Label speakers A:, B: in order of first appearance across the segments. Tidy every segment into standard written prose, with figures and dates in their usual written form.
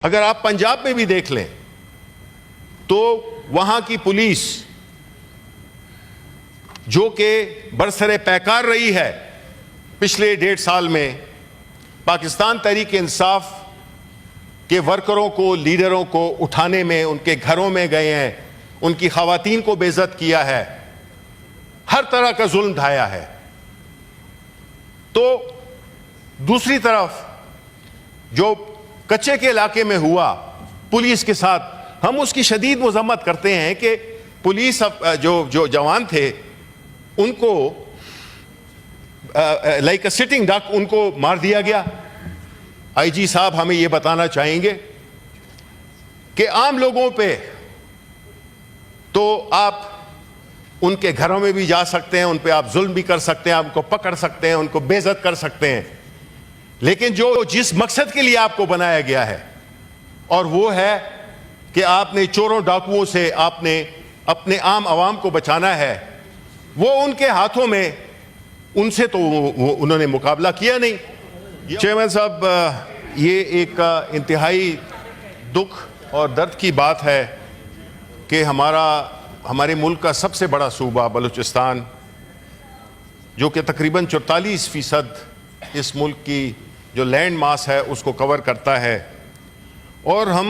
A: اگر آپ پنجاب میں بھی دیکھ لیں تو وہاں کی پولیس جو کہ برسر پیکار رہی ہے پچھلے 1.5 سال میں، پاکستان تحریک انصاف کے ورکروں کو، لیڈروں کو اٹھانے میں ان کے گھروں میں گئے ہیں، ان کی خواتین کو بے عزت کیا ہے، ہر طرح کا ظلم ڈھایا ہے۔ تو دوسری طرف جو کچے کے علاقے میں ہوا پولیس کے ساتھ، ہم اس کی شدید مذمت کرتے ہیں کہ پولیس جو جوان تھے ان کو لائک اے سٹنگ ڈک ان کو مار دیا گیا۔ آئی جی صاحب ہمیں یہ بتانا چاہیں گے کہ عام لوگوں پہ تو آپ ان کے گھروں میں بھی جا سکتے ہیں، ان پہ آپ ظلم بھی کر سکتے ہیں، آپ ان کو پکڑ سکتے ہیں، ان کو بے عزت کر سکتے ہیں، لیکن جس مقصد کے لیے آپ کو بنایا گیا ہے اور وہ ہے کہ آپ نے چوروں ڈاکوؤں سے آپ نے اپنے عام عوام کو بچانا ہے، وہ ان کے ہاتھوں میں، ان سے تو انہوں نے مقابلہ کیا نہیں۔ چیئرمین صاحب، یہ ایک انتہائی دکھ اور درد کی بات ہے کہ ہمارے ملک کا سب سے بڑا صوبہ بلوچستان، جو کہ تقریباً 44% اس ملک کی جو لینڈ ماس ہے اس کو کور کرتا ہے، اور ہم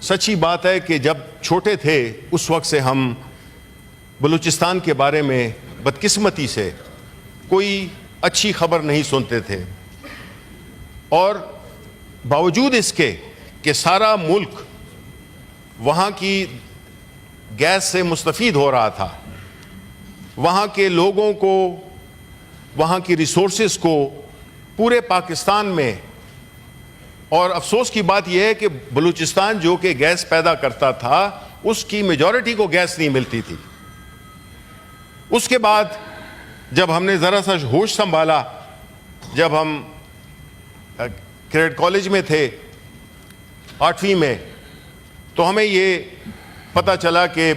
A: سچی بات ہے کہ جب چھوٹے تھے اس وقت سے ہم بلوچستان کے بارے میں بدقسمتی سے کوئی اچھی خبر نہیں سنتے تھے، اور باوجود اس کے کہ سارا ملک وہاں کی گیس سے مستفید ہو رہا تھا، وہاں کے لوگوں کو، وہاں کی ریسورسز کو پورے پاکستان میں، اور افسوس کی بات یہ ہے کہ بلوچستان جو کہ گیس پیدا کرتا تھا اس کی میجورٹی کو گیس نہیں ملتی تھی۔ اس کے بعد جب ہم نے ذرا سا ہوش سنبھالا، جب ہم کریڈٹ کالج میں تھے 8ویں میں، تو ہمیں یہ پتہ چلا کہ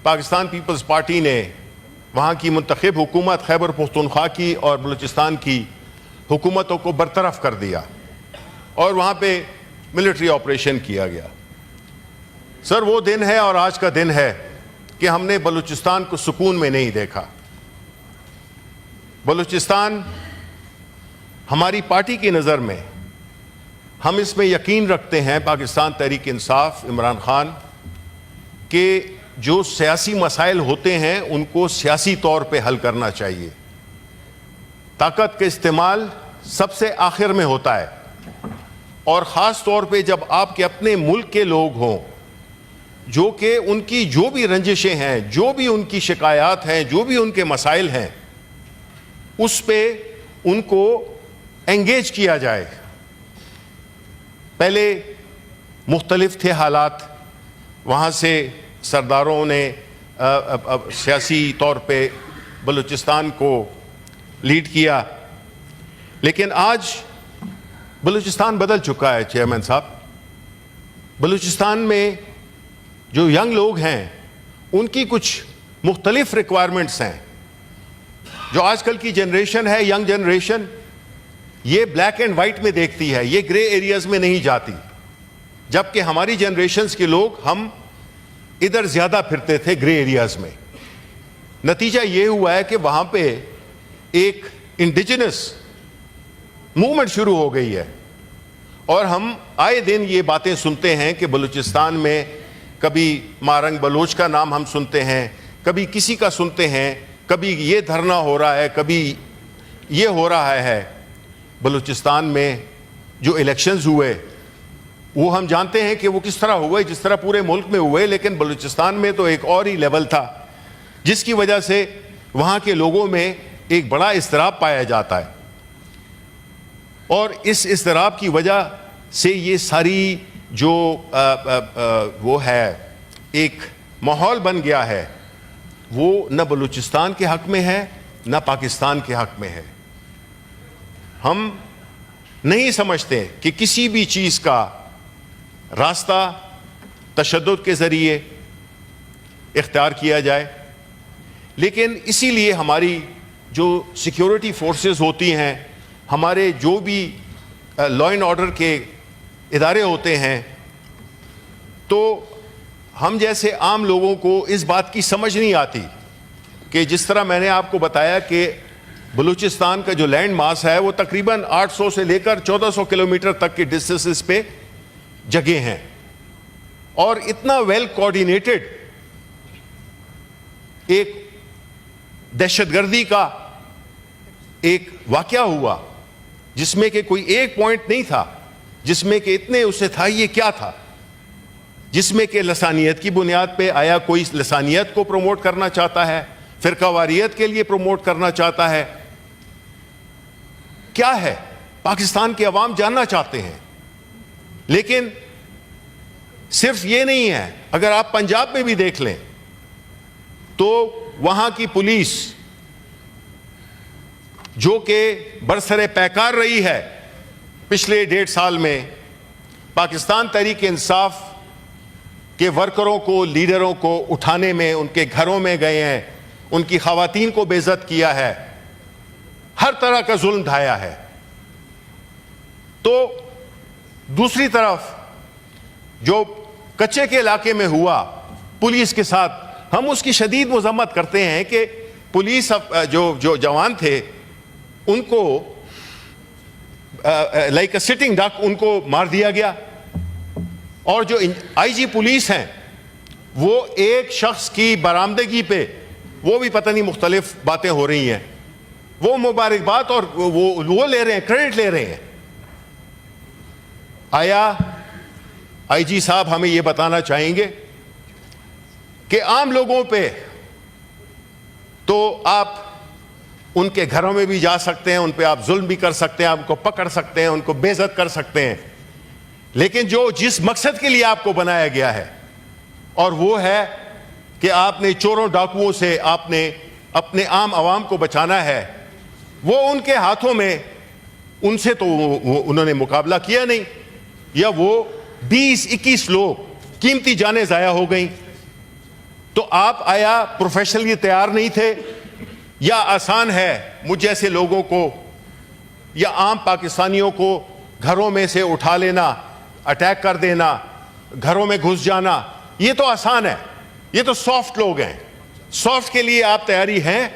A: پاکستان پیپلز پارٹی نے وہاں کی منتخب حکومت خیبر پختونخوا کی اور بلوچستان کی حکومتوں کو برطرف کر دیا اور وہاں پہ ملٹری آپریشن کیا گیا۔ سر، وہ دن ہے اور آج کا دن ہے کہ ہم نے بلوچستان کو سکون میں نہیں دیکھا۔ بلوچستان ہماری پارٹی کی نظر میں، ہم اس میں یقین رکھتے ہیں، پاکستان تحریک انصاف عمران خان، کہ جو سیاسی مسائل ہوتے ہیں ان کو سیاسی طور پہ حل کرنا چاہیے۔ طاقت کا استعمال سب سے آخر میں ہوتا ہے، اور خاص طور پہ جب آپ کے اپنے ملک کے لوگ ہوں جو کہ ان کی جو بھی رنجشیں ہیں، جو بھی ان کی شکایات ہیں، جو بھی ان کے مسائل ہیں، اس پہ ان کو انگیج کیا جائے۔ پہلے مختلف تھے حالات، وہاں سے سرداروں نے سیاسی طور پہ بلوچستان کو لیڈ کیا، لیکن آج بلوچستان بدل چکا ہے۔ چیئرمین صاحب، بلوچستان میں جو ینگ لوگ ہیں ان کی کچھ مختلف ریکوائرمنٹس ہیں۔ جو آج کل کی جنریشن ہے، ینگ جنریشن، یہ بلیک اینڈ وائٹ میں دیکھتی ہے، یہ گرے ایریاز میں نہیں جاتی، جبکہ ہماری جنریشنز کے لوگ ہم ادھر زیادہ پھرتے تھے گرے ایریاز میں۔ نتیجہ یہ ہوا ہے کہ وہاں پہ ایک انڈیجنس موومنٹ شروع ہو گئی ہے، اور ہم آئے دن یہ باتیں سنتے ہیں کہ بلوچستان میں کبھی مارنگ بلوچ کا نام ہم سنتے ہیں، کبھی کسی کا سنتے ہیں، کبھی یہ دھرنا ہو رہا ہے، کبھی یہ ہو رہا ہے۔ بلوچستان میں جو الیکشنز ہوئے وہ ہم جانتے ہیں کہ وہ کس طرح ہوئے، جس طرح پورے ملک میں ہوئے، لیکن بلوچستان میں تو ایک اور ہی لیول تھا، جس کی وجہ سے وہاں کے لوگوں میں ایک بڑا اضطراب پایا جاتا ہے، اور اس اضطراب کی وجہ سے یہ ساری جو وہ ہے ایک ماحول بن گیا ہے، وہ نہ بلوچستان کے حق میں ہے نہ پاکستان کے حق میں ہے۔ ہم نہیں سمجھتے کہ کسی بھی چیز کا راستہ تشدد کے ذریعے اختیار کیا جائے، لیکن اسی لیے ہماری جو سیکیورٹی فورسز ہوتی ہیں، ہمارے جو بھی لا اینڈ آرڈر کے ادارے ہوتے ہیں تو ہم جیسے عام لوگوں کو اس بات کی سمجھ نہیں آتی کہ جس طرح میں نے آپ کو بتایا کہ بلوچستان کا جو لینڈ ماس ہے وہ تقریباً 800 سے لے کر 1400 کلومیٹر تک کے ڈسٹنسز پہ جگہ ہیں، اور اتنا ویل کوآرڈینیٹڈ ایک دہشت گردی کا ایک واقعہ ہوا جس میں کہ کوئی ایک پوائنٹ نہیں تھا جس میں کہ اتنے اسے تھا یہ کیا تھا، جس میں کہ لسانیت کی بنیاد پہ آیا کوئی لسانیت کو پروموٹ کرنا چاہتا ہے، فرقہ واریت کے لیے پروموٹ کرنا چاہتا ہے، کیا ہے پاکستان کے عوام جاننا چاہتے ہیں۔ لیکن صرف یہ نہیں ہے، اگر آپ پنجاب میں بھی دیکھ لیں تو وہاں کی پولیس جو کہ برسر پیکار رہی ہے پچھلے 1.5 سال میں، پاکستان تحریک انصاف کے ورکروں کو، لیڈروں کو اٹھانے میں ان کے گھروں میں گئے ہیں، ان کی خواتین کو بے عزت کیا ہے، ہر طرح کا ظلم ڈھایا ہے۔ تو دوسری طرف جو کچے کے علاقے میں ہوا پولیس کے ساتھ، ہم اس کی شدید مذمت کرتے ہیں کہ پولیس جو جوان تھے ان کو لائک اے سٹنگ ڈک ان کو مار دیا گیا، اور جو آئی جی پولیس ہیں وہ ایک شخص کی برآمدگی پہ وہ بھی پتہ نہیں مختلف باتیں ہو رہی ہیں، وہ مبارکباد اور وہ لے رہے ہیں، کریڈٹ لے رہے ہیں۔ آیا آئی جی صاحب ہمیں یہ بتانا چاہیں گے کہ عام لوگوں پہ تو آپ ان کے گھروں میں بھی جا سکتے ہیں، ان پہ آپ ظلم بھی کر سکتے ہیں، آپ کو پکڑ سکتے ہیں، ان کو بے عزت کر سکتے ہیں، لیکن جس مقصد کے لیے آپ کو بنایا گیا ہے، اور وہ ہے کہ آپ نے چوروں ڈاکوؤں سے آپ نے اپنے عام عوام کو بچانا ہے، وہ ان کے ہاتھوں میں، ان سے تو انہوں نے مقابلہ کیا نہیں، یا وہ 20-21 لوگ قیمتی جانیں ضائع ہو گئیں۔ تو آپ آیا پروفیشنلی تیار نہیں تھے، یا آسان ہے مجھ جیسے لوگوں کو یا عام پاکستانیوں کو گھروں میں سے اٹھا لینا، اٹیک کر دینا، گھروں میں گھس جانا، یہ تو آسان ہے، یہ تو سافٹ لوگ ہیں، سافٹ کے لیے آپ تیاری ہیں،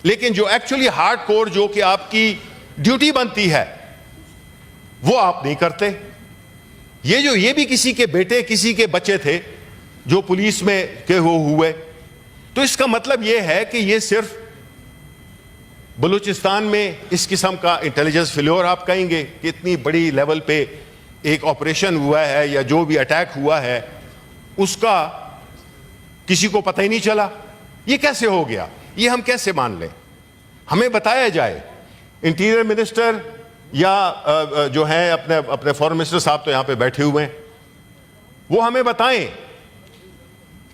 A: لیکن جو ایکچولی ہارڈ کور جو کہ آپ کی ڈیوٹی بنتی ہے وہ آپ نہیں کرتے۔ یہ بھی کسی کے بیٹے، کسی کے بچے تھے جو پولیس میں کے ہوئے، تو اس کا مطلب یہ ہے کہ یہ صرف بلوچستان میں اس قسم کا انٹیلیجنس فیلور آپ کہیں گے کہ اتنی بڑی لیول پہ ایک آپریشن ہوا ہے یا جو بھی اٹیک ہوا ہے اس کا کسی کو پتہ ہی نہیں چلا، یہ کیسے ہو گیا؟ یہ ہم کیسے مان لیں؟ ہمیں بتایا جائے۔ انٹیریئر منسٹر یا جو ہیں اپنے فارن منسٹر صاحب تو یہاں پہ بیٹھے ہوئے ہیں، وہ ہمیں بتائیں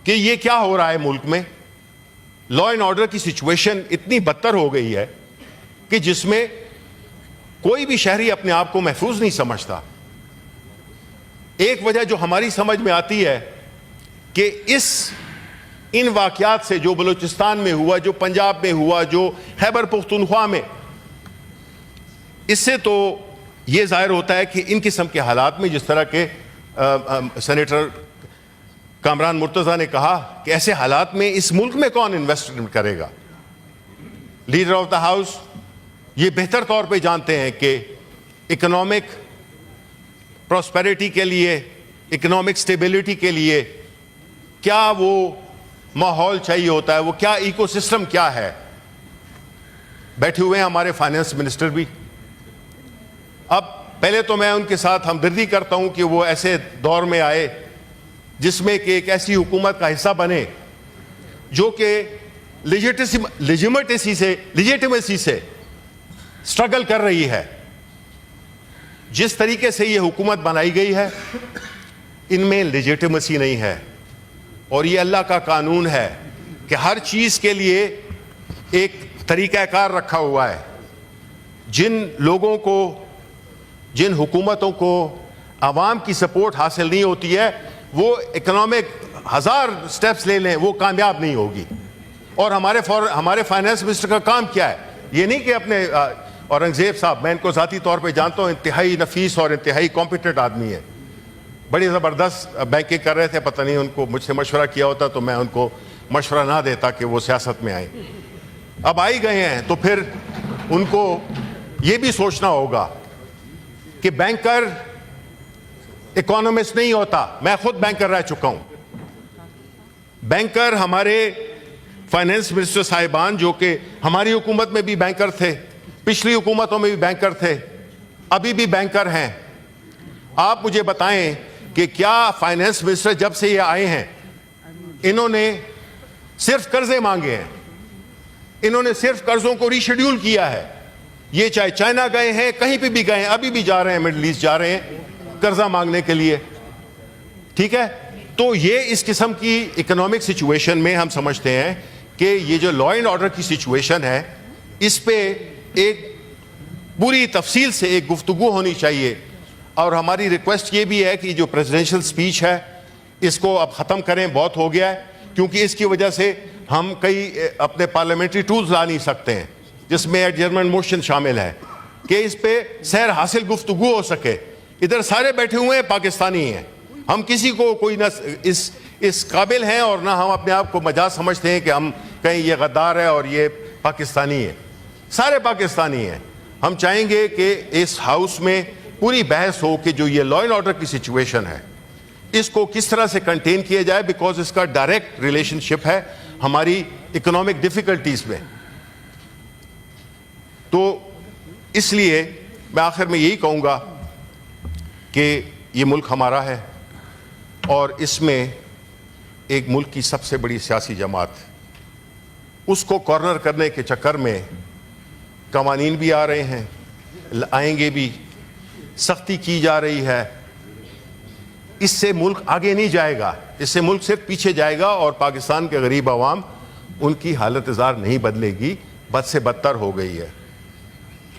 A: کہ یہ کیا ہو رہا ہے ملک میں۔ لا اینڈ آرڈر کی سچویشن اتنی بدتر ہو گئی ہے کہ جس میں کوئی بھی شہری اپنے آپ کو محفوظ نہیں سمجھتا۔ ایک وجہ جو ہماری سمجھ میں آتی ہے کہ ان واقعات سے جو بلوچستان میں ہوا، جو پنجاب میں ہوا، جو خیبر پختونخوا میں، اس سے تو یہ ظاہر ہوتا ہے کہ ان قسم کے حالات میں، جس طرح کے سینیٹر کامران مرتضیٰ نے کہا کہ ایسے حالات میں اس ملک میں کون انویسٹمنٹ کرے گا؟ لیڈر آف دا ہاؤس یہ بہتر طور پہ جانتے ہیں کہ اکنامک پراسپیرٹی کے لیے، اکنامک سٹیبلٹی کے لیے کیا وہ ماحول چاہیے ہوتا ہے، وہ کیا ایکو سسٹم کیا ہے۔ بیٹھے ہوئے ہیں ہمارے فائنانس منسٹر بھی۔ اب پہلے تو میں ان کے ساتھ ہمدردی کرتا ہوں کہ وہ ایسے دور میں آئے جس میں کہ ایک ایسی حکومت کا حصہ بنے جو کہ لیجیٹمیسی سے سٹرگل کر رہی ہے۔ جس طریقے سے یہ حکومت بنائی گئی ہے ان میں لیجیٹمیسی نہیں ہے، اور یہ اللہ کا قانون ہے کہ ہر چیز کے لیے ایک طریقہ کار رکھا ہوا ہے۔ جن لوگوں کو، جن حکومتوں کو عوام کی سپورٹ حاصل نہیں ہوتی ہے، وہ اکنامک 1000 سٹیپس لے لیں وہ کامیاب نہیں ہوگی۔ اور ہمارے فائنانس منسٹر کا کام کیا ہے؟ یہ نہیں کہ اپنے اورنگزیب صاحب، میں ان کو ذاتی طور پہ جانتا ہوں، انتہائی نفیس اور انتہائی کمپیٹنٹ آدمی ہے، بڑی زبردست بینکنگ کر رہے تھے, پتہ نہیں ان کو مجھ سے مشورہ کیا ہوتا تو میں ان کو مشورہ نہ دیتا کہ وہ سیاست میں آئیں. اب آئی گئے ہیں تو پھر ان کو یہ بھی سوچنا ہوگا کہ بینکر اکانومسٹ نہیں ہوتا. میں خود بینکر رہ چکا ہوں. بینکر ہمارے فائنانس منسٹر صاحبان جو کہ ہماری حکومت میں بھی بینکر تھے, پچھلی حکومتوں میں بھی بینکر تھے, ابھی بھی بینکر ہیں. آپ مجھے بتائیں کہ کیا فائنانس منسٹر جب سے یہ آئے ہیں انہوں نے صرف قرضے مانگے ہیں؟ انہوں نے صرف قرضوں کو ری شیڈیول کیا ہے. یہ چاہے چائنا گئے ہیں, کہیں پہ بھی گئے ہیں, ابھی بھی جا رہے ہیں مڈل ایسٹ جا رہے ہیں قرضہ مانگنے کے لیے. ٹھیک ہے, تو یہ اس قسم کی اکنامک سچویشن میں ہم سمجھتے ہیں کہ یہ جو لا اینڈ آرڈر کی سچویشن ہے اس پہ ایک پوری تفصیل سے ایک گفتگو ہونی چاہیے. اور ہماری ریکویسٹ یہ بھی ہے کہ جو پریزیڈنشل سپیچ ہے اس کو اب ختم کریں, بہت ہو گیا ہے, کیونکہ اس کی وجہ سے ہم کئی اپنے پارلیمنٹری ٹولز لا نہیں سکتے ہیں جس میں ایڈجرمنٹ موشن شامل ہے کہ اس پہ سیر حاصل گفتگو ہو سکے. ادھر سارے بیٹھے ہوئے ہیں پاکستانی ہیں, ہم کسی کو کوئی نہ اس قابل ہیں اور نہ ہم اپنے آپ کو مجاز سمجھتے ہیں کہ ہم کہیں یہ غدار ہے اور یہ پاکستانی ہے. سارے پاکستانی ہیں. ہم چاہیں گے کہ اس ہاؤس میں پوری بحث ہو کہ جو یہ لا اینڈ آرڈر کی سچویشن ہے اس کو کس طرح سے کنٹین کیا جائے, بیکاز اس کا ڈائریکٹ ریلیشن شپ ہے ہماری اکنامک ڈیفیکلٹیز میں. تو اس لیے میں آخر میں یہی کہوں گا کہ یہ ملک ہمارا ہے اور اس میں ایک ملک کی سب سے بڑی سیاسی جماعت, اس کو کارنر کرنے کے چکر میں قوانین بھی آ رہے ہیں, آئیں گے بھی, سختی کی جا رہی ہے. اس سے ملک آگے نہیں جائے گا, اس سے ملک صرف پیچھے جائے گا اور پاکستان کے غریب عوام ان کی حالت زار نہیں بدلے گی, بد سے بدتر ہو گئی ہے.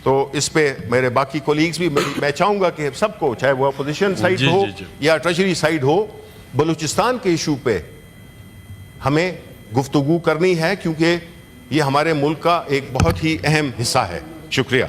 A: تو اس پہ میرے باقی کولیگز بھی, میں چاہوں گا کہ سب کو, چاہے وہ اپوزیشن سائڈ ہو یا ٹریجری سائڈ ہو, بلوچستان کے ایشو پہ ہمیں گفتگو کرنی ہے کیونکہ یہ ہمارے ملک کا ایک بہت ہی اہم حصہ ہے. شکریہ.